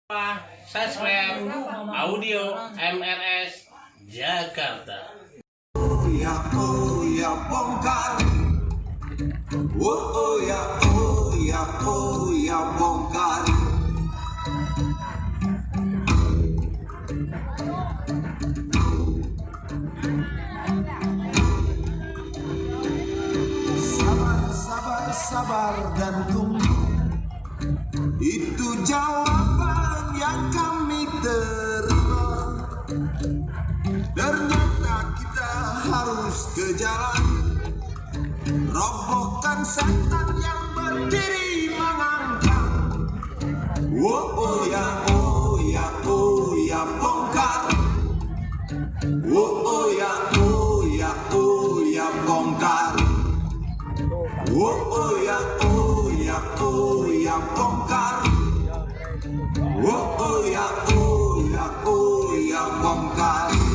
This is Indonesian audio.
Subscribe audio MRS Jakarta. Oh ya bongkar. Oh ya bongkar. Sabar dan tunggu. Itu jawaban yang kami terima. Ternyata kita harus ke jalan, robohkan setan yang berdiri mengangkat. Oh ya bongkar. Oh ya bongkar. Oh ya bongkar. Oh ya bongkar.